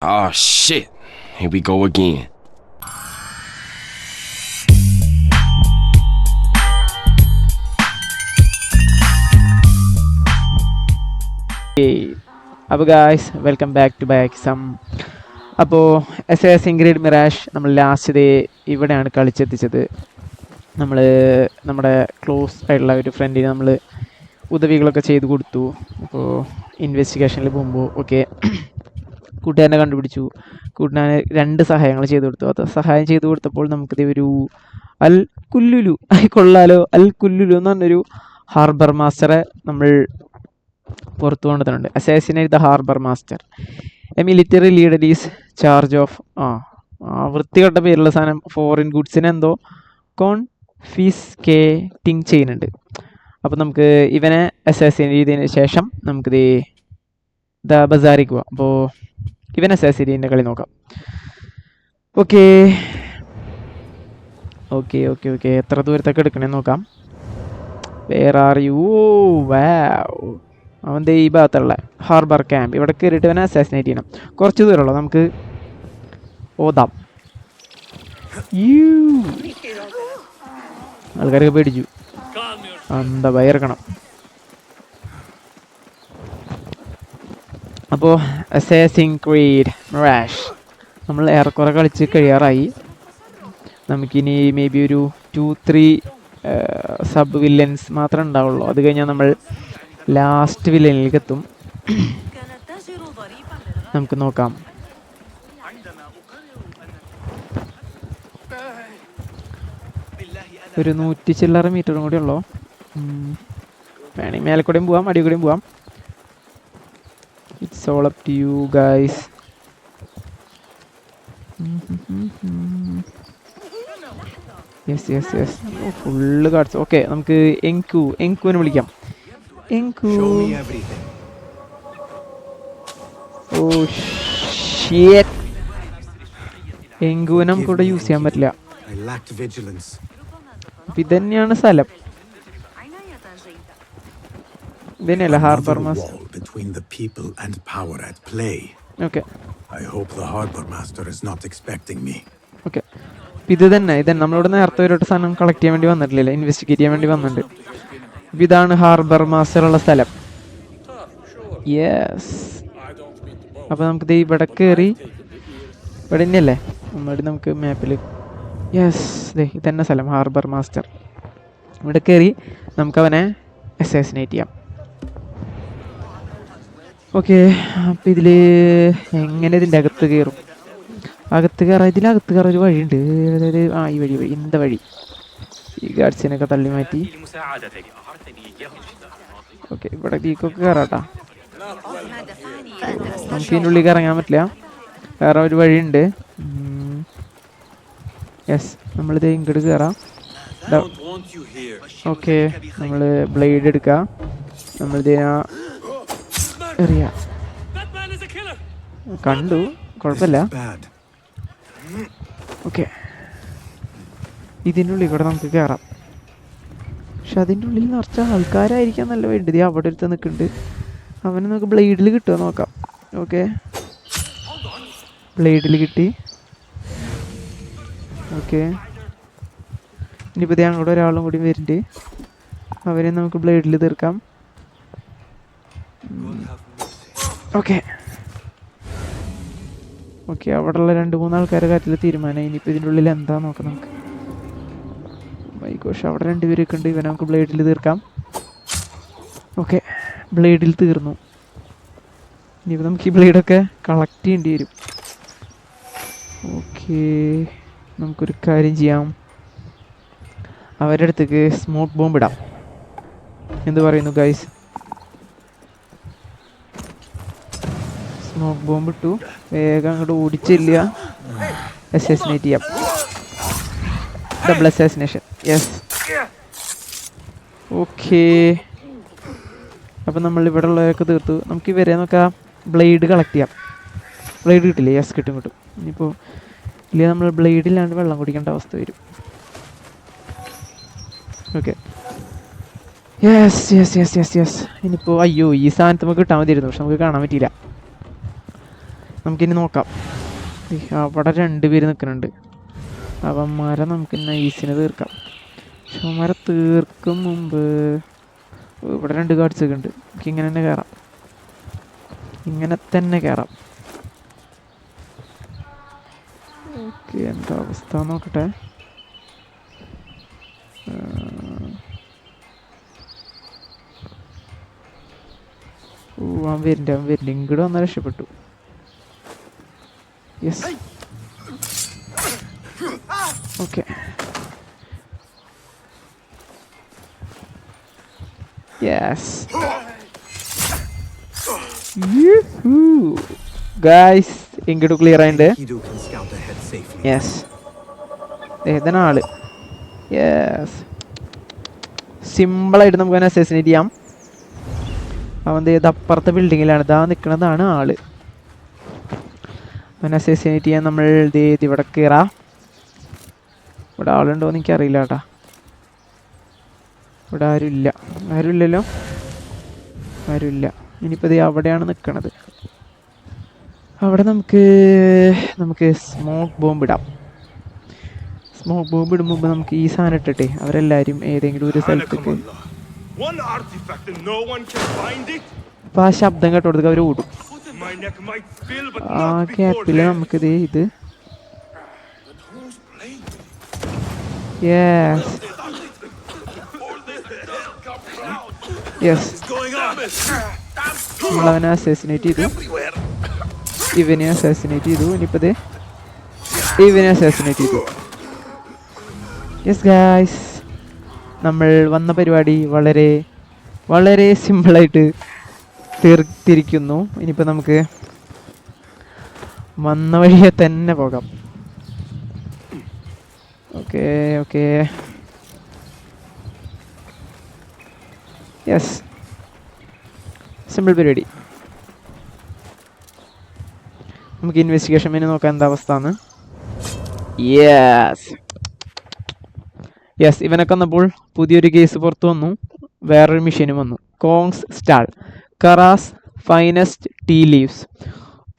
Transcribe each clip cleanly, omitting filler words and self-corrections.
Oh shit. Here we go again. അപ്പോൾ guys welcome back to ബാക്സം. അപ്പോൾ assassins creed mirage നമ്മൾ last day ഇവിടെയാണ് കളിച്ചെത്തിച്ചത്. നമ്മൾ നമ്മുടെ ക്ലോസ് ആയിട്ടുള്ള ഒരു ഫ്രണ്ടിന് നമ്മൾ ഉദവികളൊക്കെ ചെയ്ത് കൊടുത്തു. അപ്പോൾ ഇൻവെസ്റ്റിഗേഷനിൽ പോകുമ്പോൾ ഓക്കെ കൂട്ടുകാരനെ കണ്ടുപിടിച്ചു. കൂട്ടുകാരന് 2 സഹായങ്ങൾ ചെയ്തു കൊടുത്തു. അത് സഹായം ചെയ്തു കൊടുത്തപ്പോൾ നമുക്കിത് ഒരു അൽ കുല്ലുലു കൊള്ളാലോ, അൽ കുല്ലുലു എന്ന് പറഞ്ഞൊരു ഹാർബർ മാസ്റ്ററെ നമ്മൾ പുറത്തു കൊണ്ടുവന്നിട്ടുണ്ട്. Assassinate the harbour master, A military leader is charge of വൃത്തികെട്ട പേരുള്ള സാധനം ഫോറിൻ ഗുഡ്സിനെ എന്തോ കോൺഫിസ്കേറ്റിംഗ് ചെയ്യുന്നുണ്ട്. അപ്പോൾ നമുക്ക് ഇവനെ അസാസിനേറ്റ് ചെയ്തതിന് ശേഷം നമുക്കിത് ദ ബസാറിക്ക് പോവാം. അപ്പോൾ ഇവൻ അസാസിനേറ്റിൻ്റെ കളി നോക്കാം. ഓക്കെ ഓക്കെ ഓക്കെ ഓക്കെ എത്ര ദൂരത്തൊക്കെ എടുക്കണേന്ന് നോക്കാം. വേറെ ആർ യു? വാവ്, അവൻ്റെ ഈ ഭാഗത്തുള്ള ഹാർബർ ക്യാമ്പ് ഇവിടെ കയറിയിട്ട് അവനെ അസാസിനേറ്റ് ചെയ്യണം. കുറച്ച് ദൂരമുള്ളൂ, നമുക്ക് ഓതാം. ആൾക്കാരൊക്കെ പേടിച്ചു, എന്താ ഭയർക്കണം. അപ്പോൾ അസാസിൻസ് ക്രീഡ് മിറാഷ് നമ്മൾ ഏറെക്കുറെ കളിച്ച് കഴിയാറായി. നമുക്കിനി മേ ബി ഒരു 2-3 സബ് വില്ലൻസ് മാത്രമേ ഉണ്ടാവുള്ളൂ. അത് കഴിഞ്ഞാൽ നമ്മൾ ലാസ്റ്റ് വില്ലനിലേക്ക് എത്തും. നമുക്ക് നോക്കാം. ഒരു 100 ചില്ലറ മീറ്ററും കൂടി ഉള്ളൂ. വേണമെങ്കിൽ മേലെ കൂടെയും പോവാം, അടി കൂടെയും പോവാം. It's all up to you guys. Yes yes yes, full cards. Okay, നമുക്ക് എങ്കുവിനെ വിളിക്കാം. എങ്കു, ഓ ഷിറ്റ്, എങ്കുവിനെ നമുക്ക് ഇവിടെ യൂസ് ചെയ്യാൻ പറ്റില്ല. അപ്പം ഇതന്നെയാണ് സ്ഥലം. ഇതന്നെയല്ല ഹാർബർ മാസ്റ്റർ. ഓക്കെ ഓക്കെ, ഇത് തന്നെ നമ്മളിവിടെ നേരത്തെ ഒരു സാധനം കളക്ട് ചെയ്യാൻ വേണ്ടി വന്നിട്ടില്ല, ഇൻവെസ്റ്റിഗേറ്റ് ചെയ്യാൻ വേണ്ടി വന്നിട്ടുണ്ട്. ഇതാണ് ഹാർബർ മാസ്റ്റർ ഉള്ള സ്ഥലം. യെസ്, അപ്പോൾ നമുക്കിത് ഇവിടെ കയറി, ഇവിടെ തന്നെയല്ലേ ഒന്നുകൂടി നമുക്ക് മാപ്പിൽ. യെസ്, ഇതന്നെ സ്ഥലം ഹാർബർ മാസ്റ്റർ. ഇവിടെ കയറി നമുക്കവനെ അസാസിനേറ്റ് ചെയ്യാം. ഓക്കെ, അപ്പം ഇതിൽ എങ്ങനെ ഇതിൻ്റെ അകത്ത് കയറും? ഇതിലകത്ത് കയറാൻ ഒരു വഴിയുണ്ട്. അതായത് ഈ വഴി എന്താ വഴി? ഈ ഗാർഡ്സിനൊക്കെ തള്ളി മാറ്റി. ഓക്കെ, ഇവിടെ തീക്കൊക്കെ കയറാട്ടാ. നമുക്ക് ഇതിൻ്റെ ഉള്ളിൽ ഇറങ്ങാൻ പറ്റില്ല, വേറെ ഒരു വഴിയുണ്ട്. യെസ്, നമ്മളിത് ഇങ്ങോട്ട് കയറാം. ഓക്കെ, നമ്മൾ ബ്ലേഡ് എടുക്കുക, നമ്മളിതിനാ എറിയാം. കണ്ടു, കുഴപ്പമില്ല. ഓക്കെ, ഇതിൻ്റെ ഉള്ളിൽ കൂടെ നമുക്ക് കയറാം. പക്ഷെ അതിൻ്റെ ഉള്ളിൽ നിറച്ച ആൾക്കാരായിരിക്കാൻ നല്ല വേണ്ടത്. അവിടെ അടുത്ത് നിൽക്കുന്നുണ്ട്, അവനെ നമുക്ക് ബ്ലേഡിൽ കിട്ടുക നോക്കാം. ഓക്കെ, ബ്ലേഡിൽ കിട്ടി. ഓക്കെ, ഇനിയിപ്പോൾ ഞങ്ങളുടെ ഒരാളും കൂടി വരുന്നുണ്ട്, അവരെ നമുക്ക് ബ്ലേഡിൽ തീർക്കാം. ഓക്കെ ഓക്കെ, അവിടെയുള്ള 2-3 ആൾക്കാരെ കാര്യത്തിൽ തീരുമാനം. ഇനിയിപ്പോൾ ഇതിൻ്റെ ഉള്ളിൽ എന്താ നോക്കാം നമുക്ക്. മൈഘോഷ്, അവിടെ 2 പേരൊക്കെ ഉണ്ട്, ഇവനെ നമുക്ക് ബ്ലേഡിൽ തീർക്കാം. ഓക്കെ, ബ്ലേഡിൽ തീർന്നു. ഇനിയിപ്പോൾ നമുക്ക് ഈ ബ്ലേഡൊക്കെ കളക്ട് ചെയ്യേണ്ടി വരും. ഓക്കെ, നമുക്കൊരു കാര്യം ചെയ്യാം, അവരുടെ അടുത്തേക്ക് സ്മോക്ക് ബോംബ് ഇടാം. എന്ത് പറയുന്നു ഗൈസ്? സ്മോക്ക് ബോംബ് ഇട്ടു, വേഗം അങ്ങോട്ട് ഓടിച്ചില്ല, അസാസിനേറ്റ് ചെയ്യാം. Double assassination. Yes, okay. അപ്പം നമ്മൾ ഇവിടെ ഉള്ളവരൊക്കെ തീർത്തു. നമുക്ക് ഇവരെ നോക്കാം, ബ്ലേഡ് കളക്ട് ചെയ്യാം. ബ്ലേഡ് കിട്ടില്ലേ? യെസ്, കിട്ടും. ഇനിയിപ്പോൾ ഇല്ല, നമ്മൾ ബ്ലേഡില്ലാണ്ട് വെള്ളം കുടിക്കേണ്ട അവസ്ഥ വരും. Okay, yes yes yes yes yes. ഇനിയിപ്പോൾ അയ്യോ, ഈ സാധനത്ത് നമുക്ക് കിട്ടാൻ മതിയായിരുന്നു, പക്ഷെ നമുക്ക് കാണാൻ പറ്റിയില്ല. നമുക്കിനി നോക്കാം. അവിടെ 2 പേര് നിൽക്കുന്നുണ്ട്. അവന്മാരെ നമുക്ക് നൈസിന് തീർക്കാം. പക്ഷെ അവന്മാരെ തീർക്കും മുമ്പ് ഇവിടെ 2 ഗാർഡ്സ് ഒക്കെ ഉണ്ട്. നമുക്ക് ഇങ്ങനെ തന്നെ കയറാം. ഇങ്ങനെ തന്നെ കയറാം. ഓക്കെ, എന്താ അവസ്ഥ നോക്കട്ടെ. അവൻ വരുന്നുണ്ട്. ഇങ്ങോട്ട് വന്നാൽ രക്ഷപ്പെട്ടു. Yes, okay. യെസ് ഗായ്സ്, ഇങ്ങോട്ട് ക്ലിയർ ആയിട്ടുണ്ട്. യെസ്, ഏതാണ് ആള്? യെസ്, സിമ്പിളായിട്ട് നമുക്ക് അവനെ അസസിനേറ്റ് ചെയ്യാം. അവൻ്റെ ഇത് അപ്പുറത്തെ ബിൽഡിങ്ങിലാണ്. ഇതാ നിൽക്കുന്നതാണ് ആള്. അവനെ അസസിനേറ്റ് ചെയ്യാൻ നമ്മൾ ഇവിടെ കയറാം. ഇവിടെ ആളുണ്ടോയെന്ന് എനിക്കറിയില്ല കേട്ടാ. ഇവിടെ ആരുമില്ലല്ലോ. ആരുമില്ല. ഇനിയിപ്പോൾ ഇത് അവിടെയാണ് നിൽക്കണത്. അവിടെ നമുക്ക് സ്മോക്ക് ബോംബ് ഇടാം. സ്മോക്ക് ബോംബ് ഇടും മുമ്പ് നമുക്ക് ഈ സാധനം ഇട്ടിട്ടെ അവരെല്ലാവരും ഏതെങ്കിലും ഒരു സ്ഥലത്തേക്ക്. അപ്പോൾ ആ ശബ്ദം കേട്ടോടുത്ത് അവർ ഓടും. ആ ഗ്യാപ്പിൽ നമുക്കിത് യെസ് നമ്മളവനെ അസാസിനേറ്റ് ചെയ്തു. ഇവനെ അസാസിനേറ്റ് ചെയ്തു. ഇനിയിപ്പോൾ ഇവനെ അസാസിനേറ്റ് ചെയ്തു. യെസ് ഗായ്സ്, നമ്മൾ വന്ന പരിപാടി വളരെ വളരെ സിമ്പിളായിട്ട് തീർത്തിരിക്കുന്നു. ഇനിയിപ്പോൾ നമുക്ക് വന്ന വഴിയെ തന്നെ പോകാം. ഓക്കെ ഓക്കെ, യെസ്, സിമ്പിൾ പരിപാടി. നമുക്ക് ഇൻവെസ്റ്റിഗേഷൻ മെനു നോക്കാം എന്താ അവസ്ഥ എന്ന്. യെസ്, ഇവനൊക്കെ വന്നപ്പോൾ പുതിയൊരു കേസ് പുറത്തു വന്നു. വേറൊരു മിഷനും വന്നു. Kong's stall, Kara's finest tea leaves.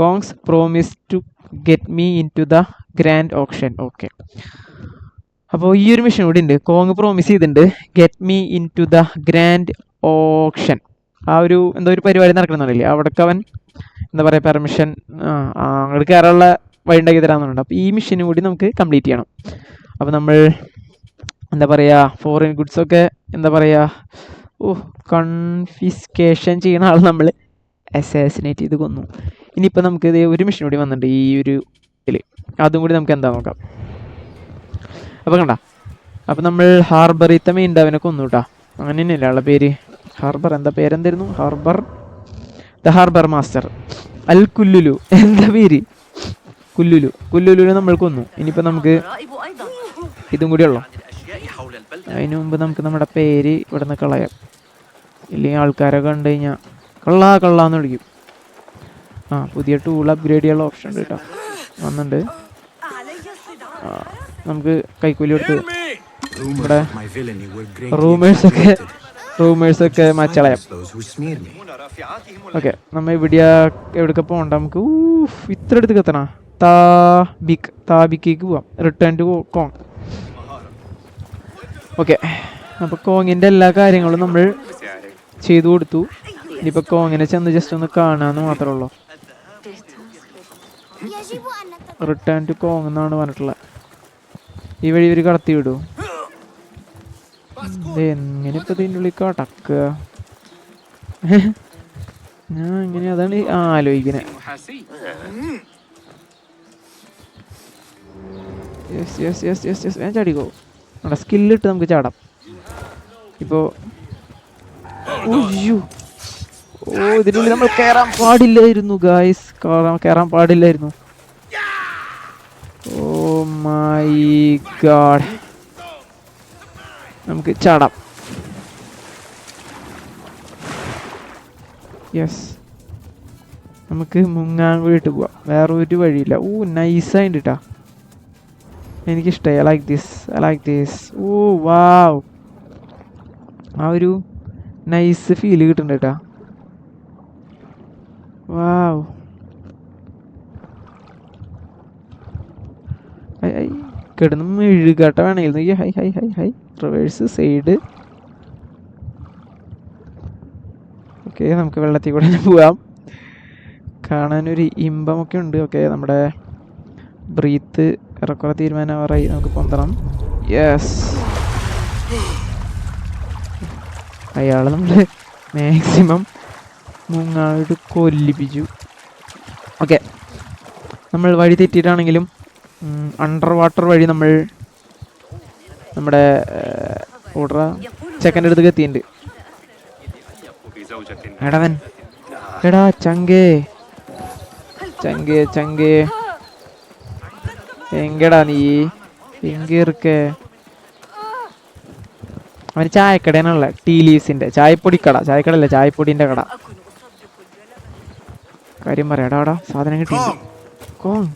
Kong's promise to get me into the grand option. Okay, അപ്പോൾ ഈ ഒരു മിഷൻ കൂടി ഉണ്ട്. കോങ് പ്രോമിസ് ചെയ്തിട്ടുണ്ട് get me into the grand option. ആ ഒരു എന്തോ ഒരു പരിപാടി നടക്കണമെന്നില്ലേ, അവിടേക്ക് അവൻ എന്താ പറയുക പെർമിഷൻ അങ്ങോട്ട് കയറാനുള്ള വഴി ഉണ്ടാക്കി തരാമെന്നുണ്ട്. അപ്പോൾ ഈ മിഷനും കൂടി നമുക്ക് കംപ്ലീറ്റ് ചെയ്യണം. അപ്പോൾ നമ്മൾ എന്താ പറയുക ഫോറിൻ ഗുഡ്സൊക്കെ എന്താ പറയുക കൺഫിസ്കേഷൻ ചെയ്യുന്ന ആൾ നമ്മൾ അസാസിനേറ്റ് ചെയ്ത് കൊന്നു. ഇനിയിപ്പോൾ നമുക്ക് ഇത് ഒരു മിഷൻ കൂടി വന്നിട്ടുണ്ട് ഈ ഒരു ഇതിൽ. അതും കൂടി നമുക്ക് എന്താ നോക്കാം. അപ്പോൾ കണ്ട, അപ്പോൾ നമ്മൾ ഹാർബറിത്തെ മെയിൻ അവനെ കൊന്നു കേട്ടോ. അങ്ങനെ തന്നെയല്ലേ ആളുടെ പേര്? ഹാർബർ, എന്താ പേരെന്തായിരുന്നു? ദ ഹാർബർ മാസ്റ്റർ അൽ കുല്ലുലു. എന്താ പേര്? കുല്ലുലുവിനെ നമ്മൾ കൊന്നു. ഇനിയിപ്പോൾ നമുക്ക് ഇതും കൂടി ഉള്ളു. അതിന് മുമ്പ് നമുക്ക് നമ്മുടെ പേര് ഇവിടെ നിന്ന് കളയാം. ഇല്ലെങ്കിൽ ആൾക്കാരൊക്കെ കണ്ടു കഴിഞ്ഞാൽ കള്ളാന്ന് വിളിക്കും. പുതിയ ടൂൾ അപ്ഗ്രേഡ് ചെയ്യാനുള്ള ഓപ്ഷൻ ഉണ്ട് കേട്ടോ, വന്നിട്ടുണ്ട്. നമുക്ക് കൈക്കൂലി കൊടുത്ത് ഇവിടെ റൂമേഴ്സൊക്കെ മാച്ചളയാം. ഓക്കെ, നമ്മ എവിടെയൊക്കെ പോകണ്ട. നമുക്ക് ഇത്ര അടുത്ത് എത്തണ താബിക്കേക്ക് പോവാം. Return to Kong. ഓക്കെ, അപ്പോൾ കോങ്ങിൻ്റെ എല്ലാ കാര്യങ്ങളും നമ്മൾ ചെയ്തു കൊടുത്തു. ഇനിയിപ്പോൾ കോങ്ങിനെ ചെന്ന് ജസ്റ്റ് ഒന്ന് കാണാമെന്ന് മാത്രമേ ഉള്ളൂ. റിട്ടേൺ ടു കോങ് എന്നാണ് പറഞ്ഞിട്ടുള്ളത്. ഈ വഴി ഇവർ കടത്തി വിടൂ. എങ്ങനെ ഇപ്പം ഇതിൻ്റെ ഉള്ളിൽ കടക്കുക? ഞാൻ ഇങ്ങനെ അതാണ് ആലോചിക്കണേ. യെസ് ഞാൻ ചാടിക്കോ. അവിടെ സ്കില്ലിട്ട് നമുക്ക് ചാടാം. ഇപ്പോൾ ഇതിനുള്ളിൽ നമ്മൾ കയറാൻ പാടില്ലായിരുന്നു ഗായ്സ്, കയറാൻ പാടില്ലായിരുന്നു. ഓ മൈ ഗാഡ്, നമുക്ക് ചാടാം. യെസ്, നമുക്ക് മുങ്ങാൻ വേണ്ടിയിട്ട് പോവാം. വേറെ ഒരു വഴിയില്ല. നൈസായിട്ട് കേട്ടാ, എനിക്കിഷ്ടമായി. I like this. വാവ്, ആ ഒരു നൈസ് ഫീല് കിട്ടുന്നുണ്ട് കേട്ടാ. വാവ്, ഹൈ കിടന്ന് മെഴുകാട്ട വേണമെങ്കിൽ high high high high reverse side. Okay നമുക്ക് വെള്ളത്തിൽ കൂടെ പോവാം. കാണാനൊരു ഇമ്പമൊക്കെ ഉണ്ട്. ഓക്കെ നമ്മുടെ ബ്രീത്ത് ഇറക്കുറ തീരുമാനമാറായി. നമുക്ക് പൊന്തണം. യെസ് അയാൾ നമ്മൾ മാക്സിമം മുങ്ങാട് കൊല്ലിപ്പിച്ചു. ഓക്കെ നമ്മൾ വഴി തെറ്റിയിട്ടാണെങ്കിലും അണ്ടർ വാട്ടർ വഴി നമ്മൾ നമ്മുടെ ഓർഡർ ചെക്കൻ്റെ അടുത്ത് എത്തിയിട്ടുണ്ട്. എടവൻ എടാ ചങ്കേ ചങ്കേ ചങ്കേ എങ്കടാ നീ എങ്കിർക്കേ. അവന് ചായക്കടയാണുള്ള ടീ ലീവ്സിൻ്റെ ചായപ്പൊടിക്കട. ചായക്കടയല്ല ചായപ്പൊടീൻ്റെ കട. കാര്യം പറയാടാ എടാ സാധനം കിട്ടി. Kong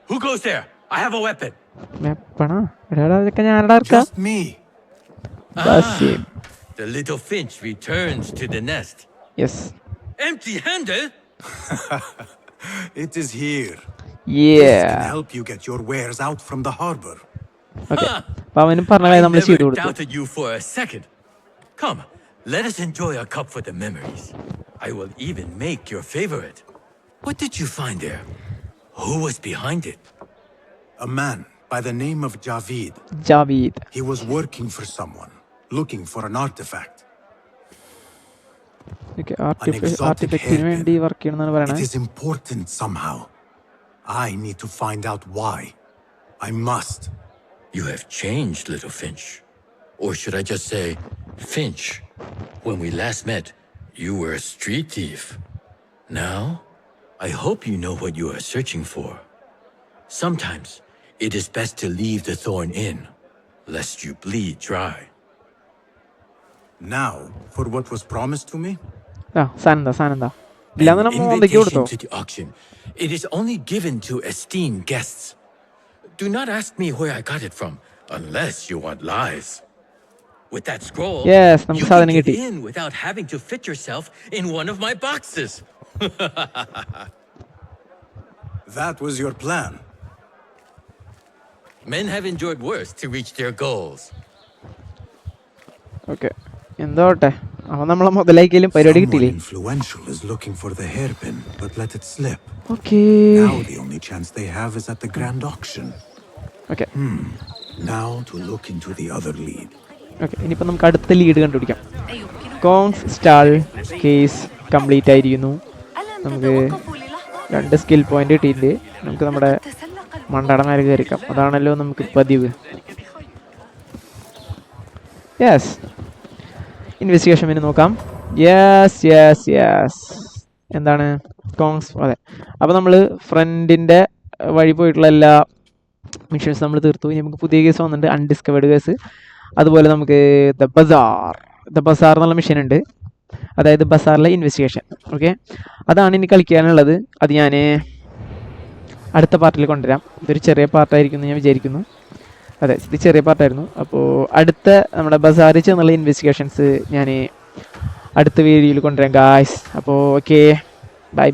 Who goes there? I have a weapon. വെപ്പണാ എടാ ഇതൊക്കെ ഞാനടാ ഇറക്കാം. The little finch returns to the nest. Yes. Empty-handed? It is here. Yeah. This can help you get your wares out from the harbor. Okay. അപ്പോൾ അവനും പറഞ്ഞ കാര്യം നമ്മൾ ചെയ്തു കൊടുത്തു. I never doubted you for a second. Come, let us enjoy a cup for the memories. I will even make your favorite. What did you find there? Who was behind it? A man by the name of Javid. Javid. He was working for someone, looking for an artifact. Okay, artifactന് വേണ്ടി work ചെയ്യണമെന്നാണ് പറയുന്നത്. It is important somehow. I need to find out why. I must. You have changed, little Finch. Or should I just say, Finch? When we last met, you were a street thief. Now, I hope you know what you are searching for. Sometimes, it is best to leave the thorn in, lest you bleed dry. Now, for what was promised to me? Sananda ഇല്ലാന്ന് നമ്മൾ Invitation to the auction. It is only given to esteemed guests. Do not ask me where I got it from, unless you want lies. With that scroll, Yes, you can get in without having to fit yourself in one of my boxes. That was your plan. Men have endured worse to reach their goals. Okay. എന്തോട്ടെ അവൻ നമ്മളെ മുതലാക്കിയാലും പരിപാടി കിട്ടിയില്ലേ. Influential is looking for the hairpin, but let it slip. Okay. Now the only chance they have is at the grand auction. Okay. Now to look into the other lead. Okay. ഇനിയിപ്പോൾ നമുക്ക് അടുത്ത lead കണ്ടുപിടിക്കാം. Cons stall case complete ആയിരിക്കുന്നു. നമുക്ക് 2 skill point കിട്ടിയിട്ടുണ്ട്. നമുക്ക് നമ്മുടെ മണ്ടടമാരെ കയറിക്കാം. അതാണല്ലോ നമുക്ക് പതിവ്. യെസ് ഇൻവെസ്റ്റിഗേഷൻ പിന്നെ നോക്കാം. യെസ് എന്താണ് കോങ്സ്. അതെ അപ്പോൾ നമ്മൾ ഫ്രണ്ടിൻ്റെ വഴി പോയിട്ടുള്ള എല്ലാ മിഷൻസ് നമ്മൾ തീർത്തു. ഇനി നമുക്ക് പുതിയ കേസ് വന്നിട്ടുണ്ട്, അൺഡിസ്കവേർഡ് കേസ്. അതുപോലെ നമുക്ക് ദ ബസാർ എന്നുള്ള മിഷൻ ഉണ്ട്, അതായത് ബസാറിലെ ഇൻവെസ്റ്റിഗേഷൻ. ഓക്കെ അതാണ് ഇനി കളിക്കാനുള്ളത്. അത് ഞാൻ അടുത്ത പാർട്ടിൽ കൊണ്ടുവരാം. ഇതൊരു ചെറിയ പാർട്ടായിരിക്കും എന്ന് ഞാൻ വിചാരിക്കുന്നു. അതെ ഇത് ചെറിയ പാർട്ടായിരുന്നു. അപ്പോൾ അടുത്ത നമ്മുടെ ബസാറിൽ ചെന്നുള്ള ഇൻവെസ്റ്റിഗേഷൻസ് ഞാൻ അടുത്ത വീഡിയോയിൽ കൊണ്ടുവരാം ഗായ്സ്. അപ്പോൾ ഓക്കെ ബൈ